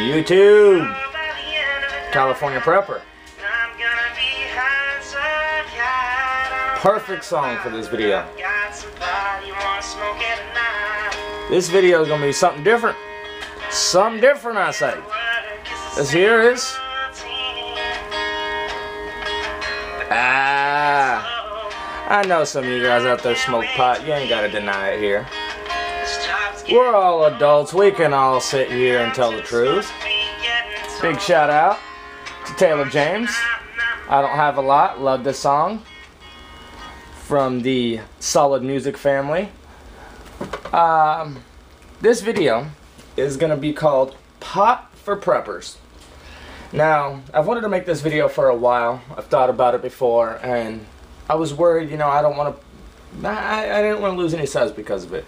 YouTube, California Prepper. Perfect song for this video. This video is going to be something different. Something different, I say. This here is... I know some of you guys out there smoke pot. You ain't got to deny it here. We're all adults. We can all sit here and tell the truth. Big shout out to Taylor James. I Don't Have a Lot. Love this song. From the Solid Music family. This video is going to be called Pot for Preppers. Now, I've wanted to make this video for a while. I've thought about it before, and I was worried, you know, I didn't want to lose any subs because of it.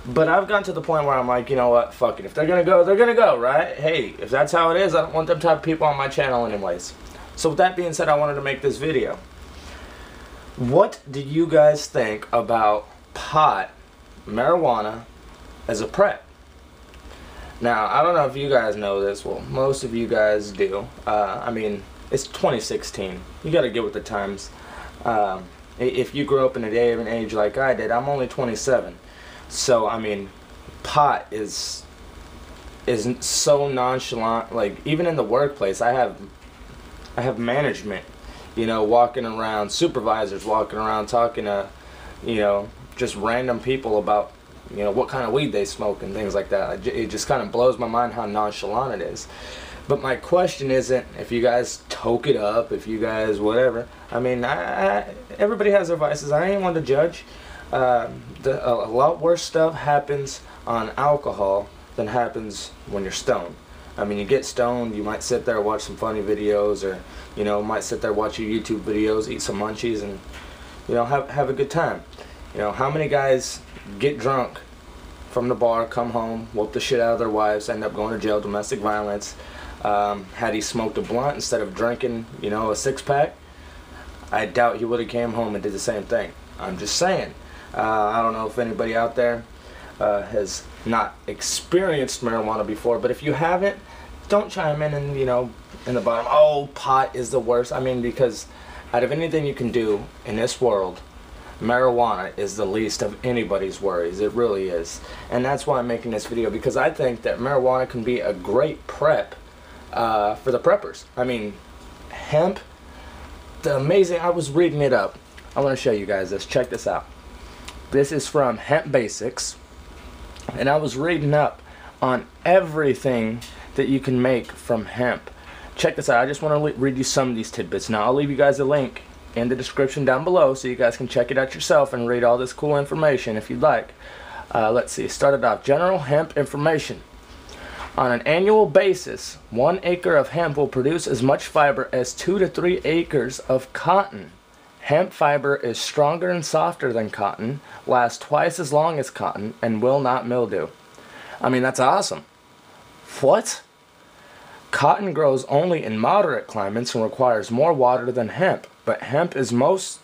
But I've gotten to the point where I'm like, you know what, fuck it. If they're going to go, they're going to go, right? Hey, if that's how it is, I don't want them type of people on my channel anyways. So with that being said, I wanted to make this video. What do you guys think about pot, marijuana, as a prep? Now, I don't know if you guys know this. Well, most of you guys do. I mean, it's 2016. You got to get with the times. If you grew up in a day of an age like I did, I'm only 27. So, I mean, pot is so nonchalant. Like, even in the workplace, I have management, you know, walking around, supervisors walking around talking to, you know, just random people about, you know, what kind of weed they smoke and things like that. It just kind of blows my mind how nonchalant it is. But my question isn't if you guys toke it up, if you guys whatever. I mean, everybody has their vices. I ain't one to judge. A lot worse stuff happens on alcohol than happens when you're stoned. I mean, you get stoned, you might sit there and watch some funny videos, or, you know, might sit there watch your YouTube videos, eat some munchies, and, you know, have a good time. You know, how many guys get drunk from the bar, come home, whoop the shit out of their wives, end up going to jail, domestic violence? Had he smoked a blunt instead of drinking, you know, a six-pack, I doubt he would have came home and did the same thing. I'm just saying. I don't know if anybody out there has not experienced marijuana before, but if you haven't, don't chime in and, you know, in the bottom, oh, pot is the worst. I mean, because out of anything you can do in this world, marijuana is the least of anybody's worries. It really is. And that's why I'm making this video, because I think that marijuana can be a great prep for the preppers. I mean, hemp, I was reading it up. I want to show you guys this. Check this out. This is from Hemp Basics, and I was reading up on everything that you can make from hemp. Check this out. I just want to read you some of these tidbits. Now, I'll leave you guys a link in the description down below so you guys can check it out yourself and read all this cool information if you'd like. Let's see. Started off, general hemp information. On an annual basis, 1 acre of hemp will produce as much fiber as 2 to 3 acres of cotton. Hemp fiber is stronger and softer than cotton, lasts twice as long as cotton, and will not mildew. I mean, that's awesome. What? Cotton grows only in moderate climates and requires more water than hemp, but hemp is frost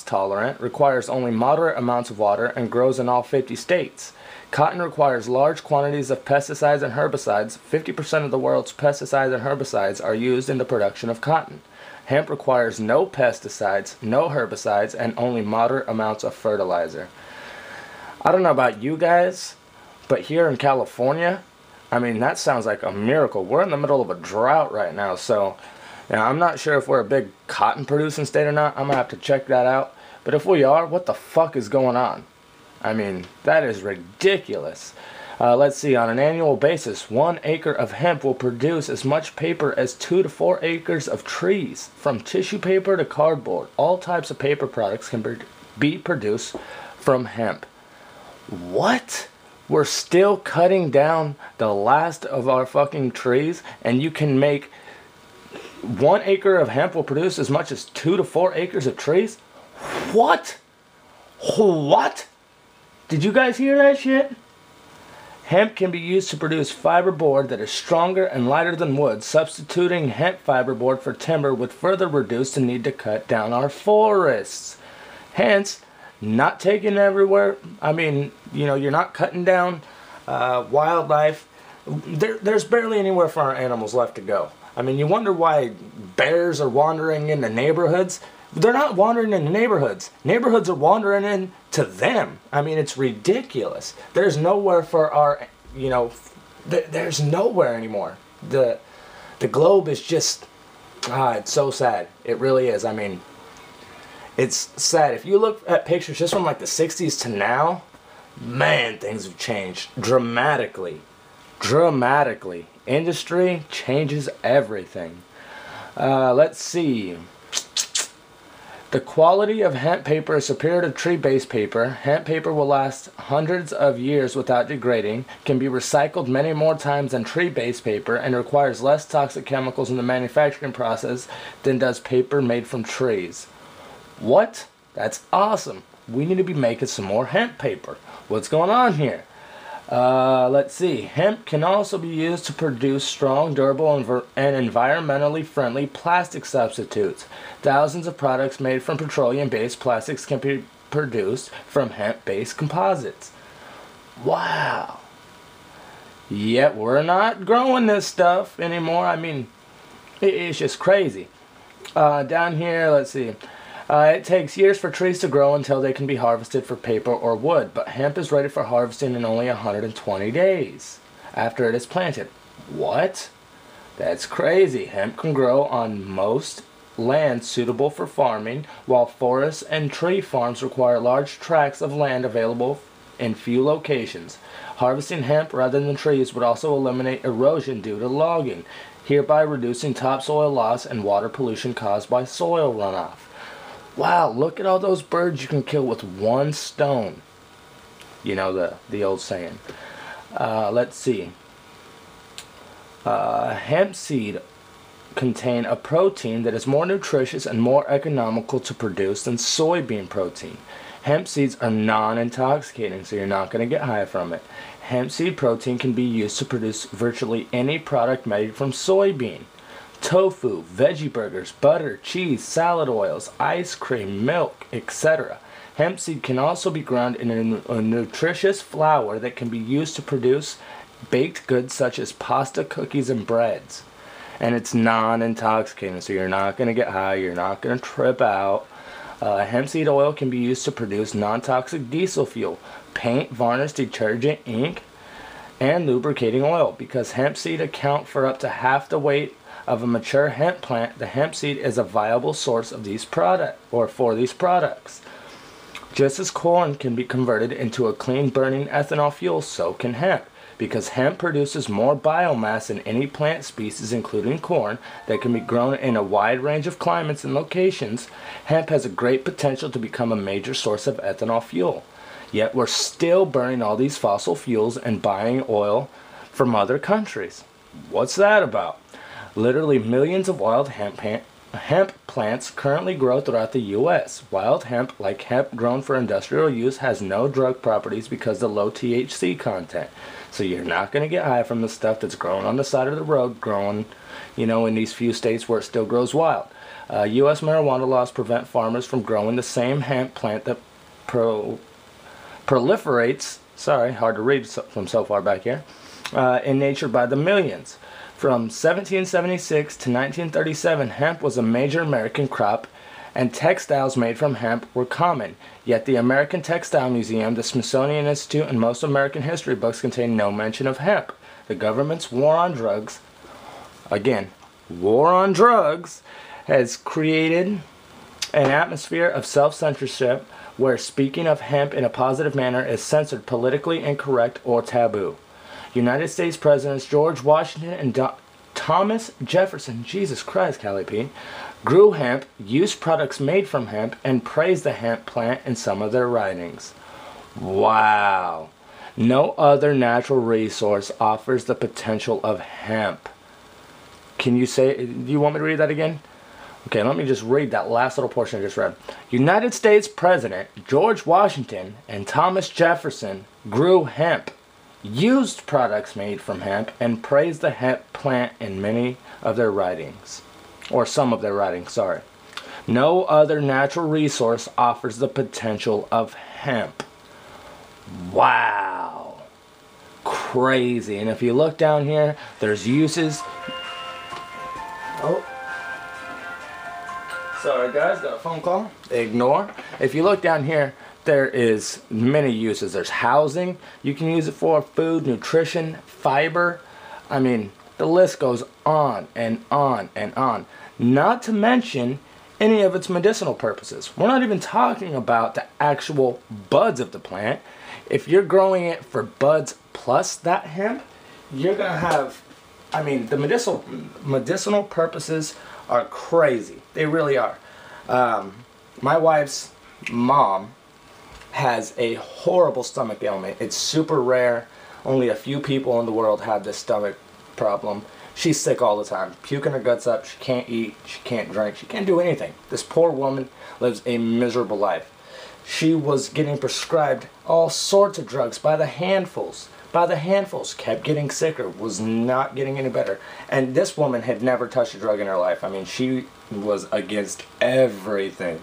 tolerant, requires only moderate amounts of water, and grows in all 50 states. Cotton requires large quantities of pesticides and herbicides. 50% of the world's pesticides and herbicides are used in the production of cotton. Hemp requires no pesticides, no herbicides, and only moderate amounts of fertilizer. I don't know about you guys, but here in California, I mean, that sounds like a miracle. We're in the middle of a drought right now, so you know, I'm not sure if we're a big cotton producing state or not. I'm going to have to check that out. But if we are, what the fuck is going on? I mean, that is ridiculous. Let's see, on an annual basis, 1 acre of hemp will produce as much paper as 2 to 4 acres of trees. From tissue paper to cardboard, all types of paper products can be produced from hemp. What? We're still cutting down the last of our fucking trees, and you can make 1 acre of hemp will produce as much as 2 to 4 acres of trees? What? What? Did you guys hear that shit? Hemp can be used to produce fiberboard that is stronger and lighter than wood. Substituting hemp fiberboard for timber would further reduce the need to cut down our forests. Hence, not taken everywhere. I mean, you know, you're not cutting down wildlife there's barely anywhere for our animals left to go. I mean, you wonder why bears are wandering into neighborhoods. They're not wandering into neighborhoods. Neighborhoods are wandering into them. I mean, it's ridiculous. There's nowhere for our, you know, there's nowhere anymore. The globe is just, it's so sad. It really is. I mean, it's sad. If you look at pictures just from like the 60s to now, man, things have changed dramatically. Dramatically. Industry changes everything. Let's see. The quality of hemp paper is superior to tree-based paper. Hemp paper will last hundreds of years without degrading, can be recycled many more times than tree-based paper, and requires less toxic chemicals in the manufacturing process than does paper made from trees. What? That's awesome. We need to be making some more hemp paper. What's going on here? Let's see. Hemp can also be used to produce strong, durable, and environmentally friendly plastic substitutes. Thousands of products made from petroleum-based plastics can be produced from hemp-based composites. Wow. Yet we're not growing this stuff anymore. I mean, it's just crazy. Down here, let's see. It takes years for trees to grow until they can be harvested for paper or wood, but hemp is ready for harvesting in only 120 days after it is planted. What? That's crazy. Hemp can grow on most land suitable for farming, while forests and tree farms require large tracts of land available in few locations. Harvesting hemp rather than trees would also eliminate erosion due to logging, hereby reducing topsoil loss and water pollution caused by soil runoff. Wow, look at all those birds you can kill with one stone. You know the old saying. Let's see. Hemp seed contain a protein that is more nutritious and more economical to produce than soybean protein. Hemp seeds are non-intoxicating, so you're not going to get high from it. Hemp seed protein can be used to produce virtually any product made from soybean. Tofu, veggie burgers, butter, cheese, salad oils, ice cream, milk, etc. Hemp seed can also be ground in a nutritious flour that can be used to produce baked goods such as pasta, cookies, and breads. And it's non-intoxicating, so you're not going to get high, you're not going to trip out. Hemp seed oil can be used to produce non-toxic diesel fuel, paint, varnish, detergent, ink, and lubricating oil. Because hemp seed account for up to half the weight of a mature hemp plant, the hemp seed is a viable source of these for these products. Just as corn can be converted into a clean burning ethanol fuel, so can hemp. Because hemp produces more biomass than any plant species, including corn, that can be grown in a wide range of climates and locations, hemp has a great potential to become a major source of ethanol fuel. Yet we're still burning all these fossil fuels and buying oil from other countries. What's that about? Literally millions of wild hemp plants currently grow throughout the U.S. Wild hemp, like hemp grown for industrial use, has no drug properties because of the low THC content. So you're not going to get high from the stuff that's grown on the side of the road, growing, you know, in these few states where it still grows wild. U.S. marijuana laws prevent farmers from growing the same hemp plant that proliferates, sorry, hard to read from so far back here, in nature by the millions. From 1776 to 1937, hemp was a major American crop, and textiles made from hemp were common. Yet the American Textile Museum, the Smithsonian Institute, and most American history books contain no mention of hemp. The government's war on drugs, again, war on drugs, has created an atmosphere of self-censorship where speaking of hemp in a positive manner is censored, politically incorrect, or taboo. United States Presidents George Washington and Thomas Jefferson, Jesus Christ, Callie P, grew hemp, used products made from hemp, and praised the hemp plant in some of their writings. Wow. No other natural resource offers the potential of hemp. Can you say, do you want me to read that again? Okay, let me just read that last little portion I just read. United States President George Washington and Thomas Jefferson grew hemp, used products made from hemp, and praised the hemp plant in many of their writings. Or some of their writings, sorry. No other natural resource offers the potential of hemp. Wow. crazy. And if you look down here, there's uses. Oh, sorry guys, got a phone call. Ignore. If you look down here, there is many uses. There's housing. You can use it for food, nutrition, fiber. I mean, the list goes on and on and on. Not to mention any of its medicinal purposes. We're not even talking about the actual buds of the plant. If you're growing it for buds plus that hemp, you're gonna have, I mean, the medicinal purposes are crazy. They really are. My wife's mom has a horrible stomach ailment. It's super rare. Only a few people in the world have this stomach problem. She's sick all the time, puking her guts up. She can't eat, she can't drink, she can't do anything. This poor woman lives a miserable life. She was getting prescribed all sorts of drugs by the handfuls. Kept getting sicker, was not getting any better. And this woman had never touched a drug in her life. I mean, she was against everything.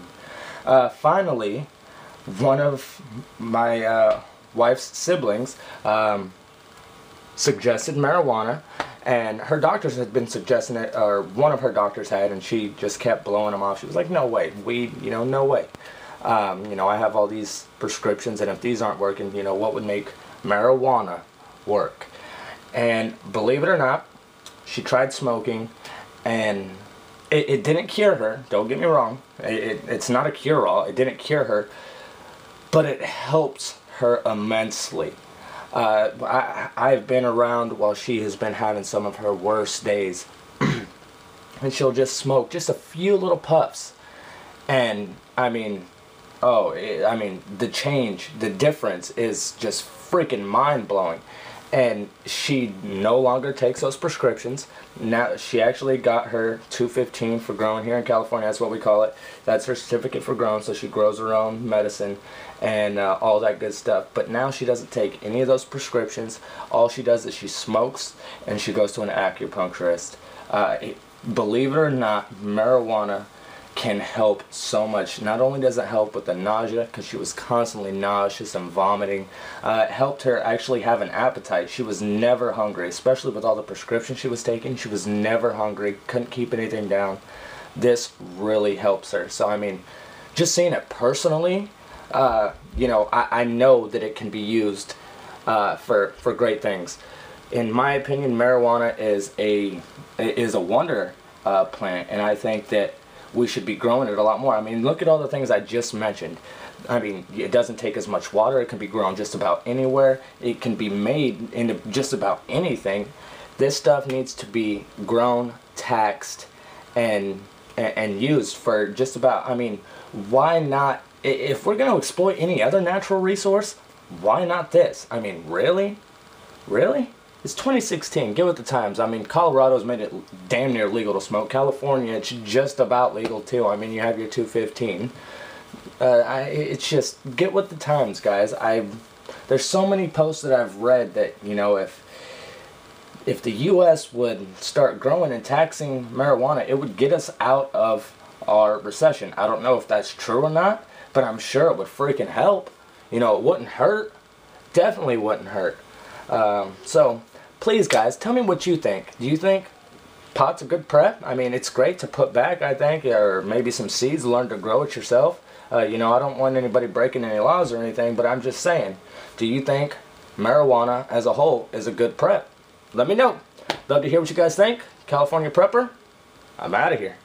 Finally, one of my wife's siblings suggested marijuana, and her doctors had been suggesting it, or one of her doctors had, and she just kept blowing them off. She was like, no way, weed, you know, no way. You know, I have all these prescriptions, and if these aren't working, you know, what would make marijuana work? And believe it or not, she tried smoking, and it didn't cure her. Don't get me wrong. It's not a cure-all. It didn't cure her, but it helps her immensely. I've been around while she has been having some of her worst days, and she'll just smoke just a few little puffs, and I mean, I mean, the change, the difference is just freaking mind-blowing. And she no longer takes those prescriptions. Now she actually got her 215 for growing here in California. That's what we call it. That's her certificate for growing, so she grows her own medicine and all that good stuff. But now she doesn't take any of those prescriptions. All she does is she smokes and she goes to an acupuncturist. Believe it or not, marijuana can help so much. Not only does it help with the nausea, because she was constantly nauseous and vomiting, it helped her actually have an appetite. She was never hungry, especially with all the prescriptions she was taking. She was never hungry, couldn't keep anything down. This really helps her. So I mean, just seeing it personally, you know, I know that it can be used for great things. In my opinion, marijuana is a wonder plant, and I think that we should be growing it a lot more. I mean, look at all the things I just mentioned. I mean, it doesn't take as much water. It can be grown just about anywhere. It can be made into just about anything. This stuff needs to be grown, taxed, and used for just about, I mean, why not? If we're going to exploit any other natural resource, why not this? I mean, really? Really? It's 2016. Get with the times. I mean, Colorado's made it damn near legal to smoke. California, it's just about legal too. I mean, you have your 215. It's just, get with the times, guys. There's so many posts that I've read that, you know, if the U.S. would start growing and taxing marijuana, it would get us out of our recession. I don't know if that's true or not, but I'm sure it would freaking help. You know, it wouldn't hurt. Definitely wouldn't hurt. So, please guys, tell me what you think. Do you think pot's a good prep? I mean, it's great to put back, I think, or maybe some seeds, learn to grow it yourself. You know, I don't want anybody breaking any laws or anything, but I'm just saying, do you think marijuana as a whole is a good prep? Let me know. Love to hear what you guys think. California Prepper, I'm out of here.